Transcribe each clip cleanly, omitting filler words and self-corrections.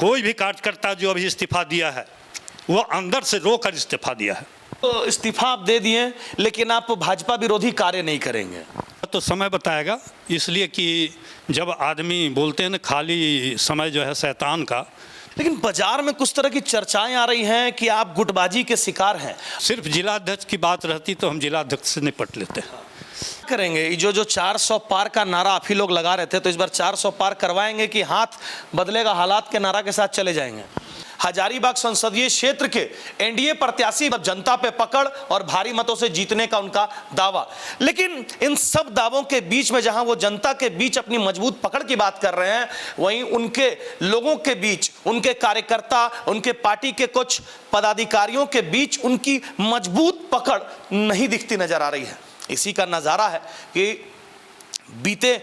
कोई भी कार्यकर्ता जो अभी इस्तीफा दिया है वो अंदर से रोकर इस्तीफा दिया है। तो इस्तीफा आप दे दिए, लेकिन आप भाजपा विरोधी कार्य नहीं करेंगे? तो समय बताएगा, इसलिए कि जब आदमी बोलते हैं ना खाली समय जो है शैतान का। लेकिन बाजार में कुछ तरह की चर्चाएं आ रही हैं कि आप गुटबाजी के शिकार हैं। सिर्फ जिलाध्यक्ष की बात रहती तो हम जिलाध्यक्ष से निपट लेते हैं। करेंगे जो 400 पार का नारा आप ही लोग लगा रहे थे, तो इस बार 400 पार करवाएंगे कि हाथ बदलेगा हालात के नारा के साथ चले जाएंगे? हजारीबाग संसदीय क्षेत्र के एनडीए प्रत्याशी जनता पे पकड़ और भारी मतों से जीतने का उनका दावा, लेकिन इन सब दावों के बीच में जहां वो जनता के बीच अपनी मजबूत पकड़ की बात कर रहे हैं, वहीं उनके लोगों के बीच, उनके कार्यकर्ता, उनके पार्टी के कुछ पदाधिकारियों के बीच उनकी मजबूत पकड़ नहीं दिखती नजर आ रही है। इसी का नजारा है कि बीते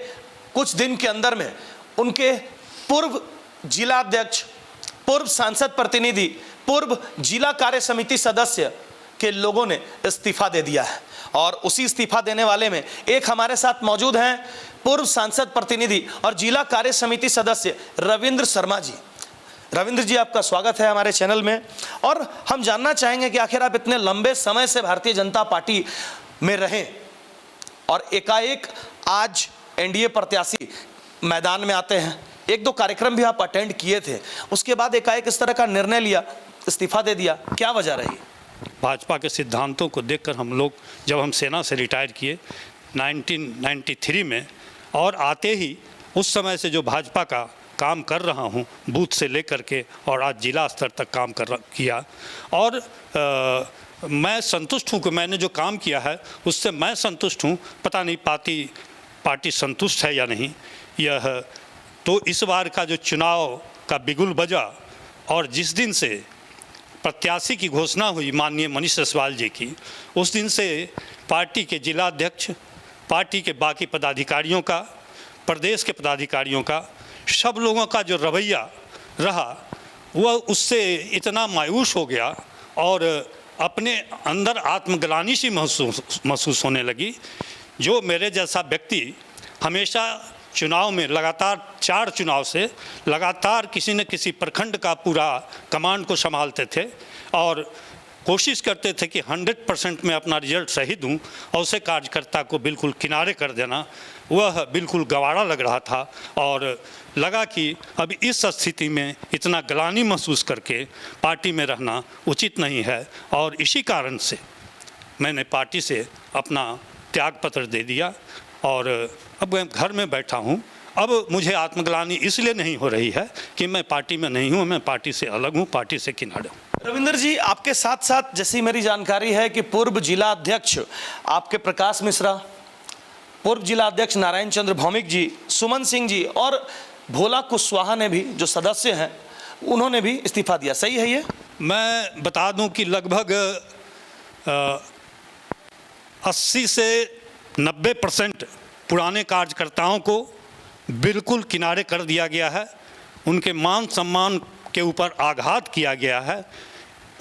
कुछ दिन के अंदर में उनके पूर्व जिलाध्यक्ष, पूर्व सांसद प्रतिनिधि, पूर्व जिला कार्य समिति सदस्य के लोगों ने इस्तीफा दे दिया है। और उसी इस्तीफा देने वाले में एक हमारे साथ मौजूद हैं पूर्व सांसद प्रतिनिधि और जिला कार्य समिति सदस्य रविंद्र शर्मा जी। रविंद्र जी, आपका स्वागत है हमारे चैनल में। और हम जानना चाहेंगे कि आखिर आप इतने लंबे समय से भारतीय जनता पार्टी में रहें और एकाएक आज एनडीए प्रत्याशी मैदान में आते हैं, एक दो कार्यक्रम भी आप अटेंड किए थे, उसके बाद एकाएक इस तरह का निर्णय लिया, इस्तीफा दे दिया, क्या वजह रही? भाजपा के सिद्धांतों को देखकर हम लोग, जब हम सेना से रिटायर किए 1993 में, और आते ही उस समय से जो भाजपा का काम कर रहा हूं, बूथ से लेकर के और आज जिला स्तर तक काम किया, और मैं संतुष्ट हूं कि मैंने जो काम किया है उससे मैं संतुष्ट हूं। पता नहीं पार्टी संतुष्ट है या नहीं। यह तो इस बार का जो चुनाव का बिगुल बजा और जिस दिन से प्रत्याशी की घोषणा हुई माननीय मनीष जायसवाल जी की, उस दिन से पार्टी के जिलाध्यक्ष, पार्टी के बाकी पदाधिकारियों का, प्रदेश के पदाधिकारियों का, सब लोगों का जो रवैया रहा वह उससे इतना मायूस हो गया और अपने अंदर आत्मग्लानि सी महसूस होने लगी। जो मेरे जैसा व्यक्ति हमेशा चुनाव में लगातार 4 चुनाव से लगातार किसी न किसी प्रखंड का पूरा कमांड को संभालते थे और कोशिश करते थे कि 100% में अपना रिजल्ट सही दूं, और उसे कार्यकर्ता को बिल्कुल किनारे कर देना वह बिल्कुल गंवारा लग रहा था। और लगा कि अब इस स्थिति में इतना ग्लानि महसूस करके पार्टी में रहना उचित नहीं है, और इसी कारण से मैंने पार्टी से अपना त्यागपत्र दे दिया और अब मैं घर में बैठा हूँ। अब मुझे आत्मग्लानि इसलिए नहीं हो रही है कि मैं पार्टी में नहीं हूँ, मैं पार्टी से अलग हूँ, पार्टी से किनारे हूँ। रविंद्र जी, आपके साथ साथ जैसी मेरी जानकारी है कि पूर्व जिला अध्यक्ष आपके प्रकाश मिश्रा, पूर्व जिला अध्यक्ष नारायण चंद्र भौमिक जी, सुमन सिंह जी और भोला कुशवाहा ने भी, जो सदस्य हैं, उन्होंने भी इस्तीफा दिया। सही है ये? मैं बता दूं कि लगभग 80 से 90% पुराने कार्यकर्ताओं को बिल्कुल किनारे कर दिया गया है, उनके मान सम्मान के ऊपर आघात किया गया है।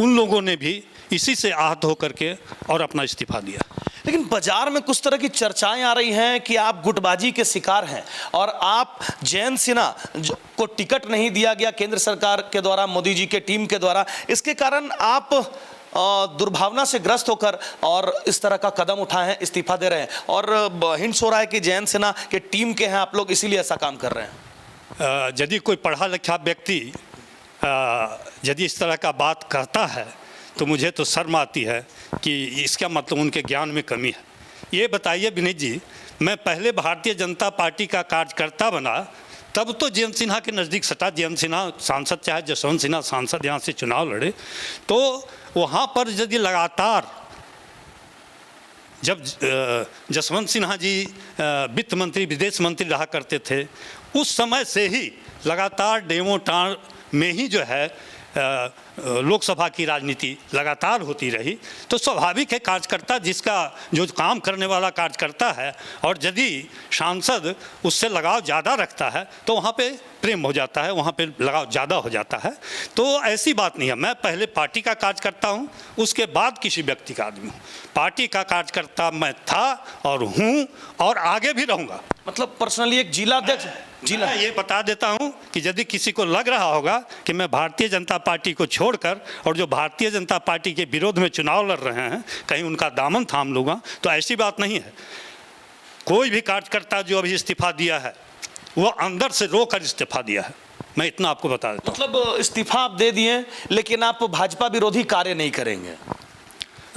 उन लोगों ने भी इसी से आहत होकर के और अपना इस्तीफा दिया। लेकिन बाजार में कुछ तरह की चर्चाएं आ रही हैं कि आप गुटबाजी के शिकार हैं और आप जयंत सिन्हा को टिकट नहीं दिया गया केंद्र सरकार के द्वारा, मोदी जी के टीम के द्वारा, इसके कारण आप दुर्भावना से ग्रस्त होकर और इस तरह का कदम उठाए हैं, इस्तीफा दे रहे हैं, और हिंट्स हो रहा है कि जयंत सिन्हा के टीम के हैं आप लोग, इसीलिए ऐसा काम कर रहे हैं। यदि कोई पढ़ा लिखा व्यक्ति यदि इस तरह का बात कहता है तो मुझे तो शर्म आती है कि इसका मतलब उनके ज्ञान में कमी है। ये बताइए विनीत जी, मैं पहले भारतीय जनता पार्टी का कार्यकर्ता बना तब तो जयंत सिन्हा के नज़दीक सटा। जयंत सिन्हा सांसद, चाहे जसवंत सिन्हा सांसद यहाँ से चुनाव लड़े, तो वहाँ पर यदि लगातार, जब जसवंत सिन्हा जी वित्त मंत्री, विदेश मंत्री रहा करते थे, उस समय से ही लगातार डेमो टाण में ही जो है लोकसभा की राजनीति लगातार होती रही, तो स्वाभाविक है कार्यकर्ता जिसका जो काम करने वाला कार्यकर्ता है और यदि सांसद उससे लगाव ज़्यादा रखता है तो वहाँ पे प्रेम हो जाता है, वहाँ पे लगाव ज़्यादा हो जाता है। तो ऐसी बात नहीं है, मैं पहले पार्टी का कार्यकर्ता हूँ, उसके बाद किसी व्यक्ति का आदमी हूँ। पार्टी का कार्यकर्ता मैं था और हूँ और आगे भी रहूँगा। मतलब पर्सनली एक जिला अध्यक्ष मैं ये बता देता हूं कि यदि किसी को लग रहा होगा कि मैं भारतीय जनता पार्टी को छोड़कर और जो भारतीय जनता पार्टी के विरोध में चुनाव लड़ रहे हैं कहीं उनका दामन थाम लूँगा, तो ऐसी बात नहीं है। कोई भी कार्यकर्ता जो अभी इस्तीफा दिया है वो अंदर से रोकर इस्तीफा दिया है, मैं इतना आपको बता देता हूँ। मतलब इस्तीफा आप दे दिए लेकिन आप भाजपा विरोधी कार्य नहीं करेंगे?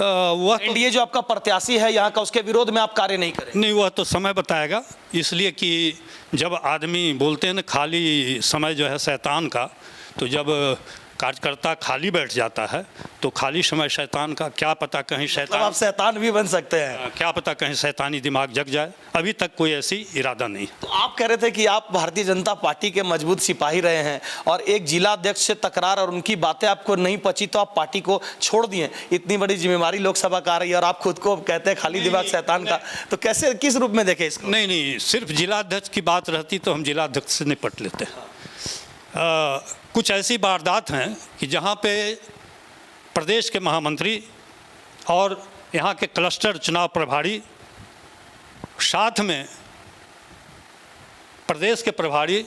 वह तो एनडीए जो आपका प्रत्याशी है यहाँ का, उसके विरोध में आप कार्य नहीं करेंगे? नहीं, वह तो समय बताएगा, इसलिए कि जब आदमी बोलते हैं ना खाली समय जो है शैतान का, तो जब कार्यकर्ता खाली बैठ जाता है तो खाली समय शैतान का, क्या पता कहीं मतलब शैतान आप शैतान भी बन सकते हैं। क्या पता कहीं शैतानी दिमाग जग जाए, अभी तक कोई ऐसी इरादा नहीं। तो आप कह रहे थे कि आप भारतीय जनता पार्टी के मजबूत सिपाही रहे हैं और एक जिला अध्यक्ष से तकरार और उनकी बातें आपको नहीं पची तो आप पार्टी को छोड़ दिए। इतनी बड़ी जिम्मेवारी लोकसभा का आ रही है और आप खुद को कहते हैं खाली दिमाग शैतान का, तो कैसे, किस रूप में देखें इसको? नहीं, सिर्फ जिला अध्यक्ष की बात रहती तो हम जिला अध्यक्ष से निपट लेते हैं। कुछ ऐसी वारदात हैं कि जहाँ पे प्रदेश के महामंत्री और यहाँ के क्लस्टर चुनाव प्रभारी साथ में प्रदेश के प्रभारी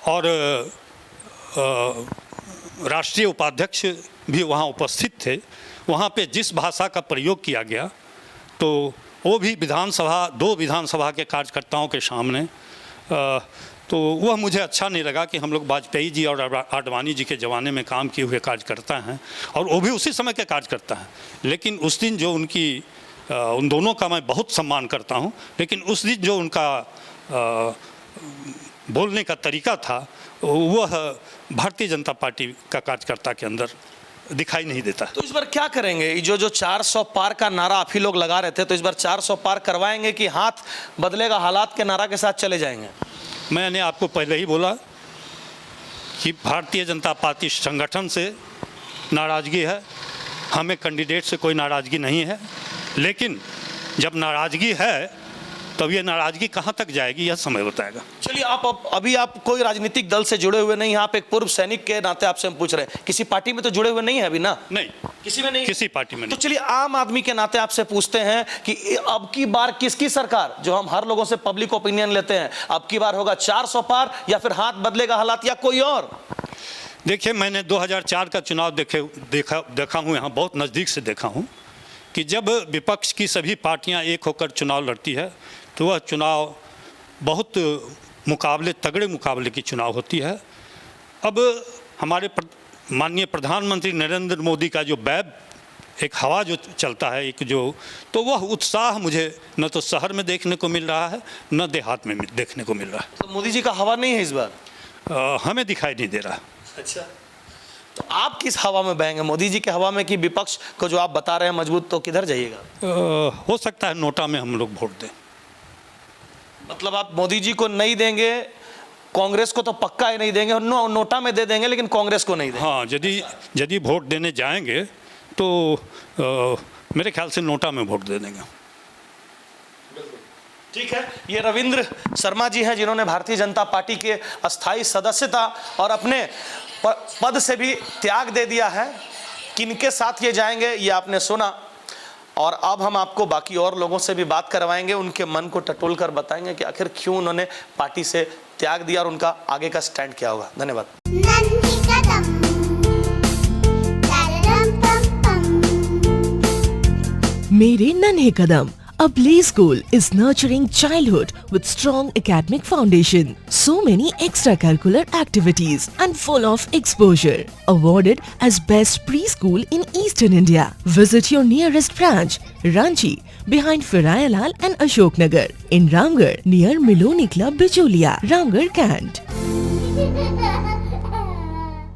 और राष्ट्रीय उपाध्यक्ष भी वहाँ उपस्थित थे। वहाँ पे जिस भाषा का प्रयोग किया गया तो वो भी दो विधानसभा के कार्यकर्ताओं के सामने, तो वह मुझे अच्छा नहीं लगा कि हम लोग वाजपेयी जी और आडवाणी जी के ज़माने में काम किए हुए कार्यकर्ता हैं और वो भी उसी समय के कार्यकर्ता हैं। लेकिन उस दिन जो उन दोनों का मैं बहुत सम्मान करता हूं, लेकिन उस दिन जो उनका बोलने का तरीका था वह भारतीय जनता पार्टी का कार्यकर्ता के अंदर दिखाई नहीं देता। तो इस बार क्या करेंगे? जो 400 पार का नारा आप ही लोग लगा रहे थे, तो इस बार 400 पार करवाएंगे कि हाथ बदलेगा हालात के नारा के साथ चले जाएंगे? मैंने आपको पहले ही बोला कि भारतीय जनता पार्टी संगठन से नाराज़गी है, हमें कैंडिडेट से कोई नाराज़गी नहीं है, लेकिन जब नाराज़गी है तब ये नाराज़गी कहाँ तक जाएगी यह समय बताएगा। चलिए, अभी आप कोई राजनीतिक दल से जुड़े हुए नहीं हैं, आप एक पूर्व सैनिक के नाते आपसे हम पूछ रहे हैं, किसी पार्टी में तो जुड़े हुए नहीं है अभी ना? नहीं, किसी में नहीं, किसी पार्टी में तो नहीं। चलिए, आम आदमी के नाते आपसे पूछते हैं कि अब की बार किसकी सरकार, जो हम हर लोगों से पब्लिक ओपिनियन लेते हैं, अब की बार होगा 400 पार या फिर हाथ बदलेगा हालात या कोई और? देखिए, मैंने 2004 का चुनाव देखा हूँ, यहाँ बहुत नज़दीक से देखा हूँ कि जब विपक्ष की सभी पार्टियाँ एक होकर चुनाव लड़ती है तो वह चुनाव बहुत तगड़े मुकाबले की चुनाव होती है। अब हमारे माननीय प्रधानमंत्री नरेंद्र मोदी का जो एक हवा जो चलता है, तो वह उत्साह मुझे न तो शहर में देखने को मिल रहा है न देहात में देखने को मिल रहा है। तो मोदी जी का हवा नहीं है इस बार? हमें दिखाई नहीं दे रहा। अच्छा, तो आप किस हवा में बहेंगे? मोदी जी के हवा में कि विपक्ष को जो आप बता रहे हैं मजबूत, तो किधर जाइएगा? हो सकता है नोटा में हम लोग वोट दें। मतलब आप मोदी जी को नहीं देंगे, कांग्रेस को तो पक्का ही नहीं देंगे, नोटा में दे देंगे लेकिन कांग्रेस को नहीं देंगे? हाँ, यदि वोट देने जाएंगे तो मेरे ख्याल से नोटा में वोट दे देंगे। ठीक है, ये रविंद्र शर्मा जी हैं जिन्होंने भारतीय जनता पार्टी के अस्थायी सदस्यता और अपने पद से भी त्याग दे दिया है। किनके साथ ये जाएंगे ये आपने सुना, और अब हम आपको बाकी और लोगों से भी बात करवाएंगे, उनके मन को टटोल कर बताएंगे कि आखिर क्यों उन्होंने पार्टी से त्याग दिया और उनका आगे का स्टैंड क्या होगा। धन्यवाद। मेरे नन्हे कदम, a play school is nurturing childhood with strong academic foundation. So many extracurricular activities and full of exposure. Awarded as best preschool in Eastern India. Visit your nearest branch, Ranchi, behind Firayalal and Ashok Nagar. In Ramgarh, near Miloni Club, Bicholia, Ramgarh, Kant.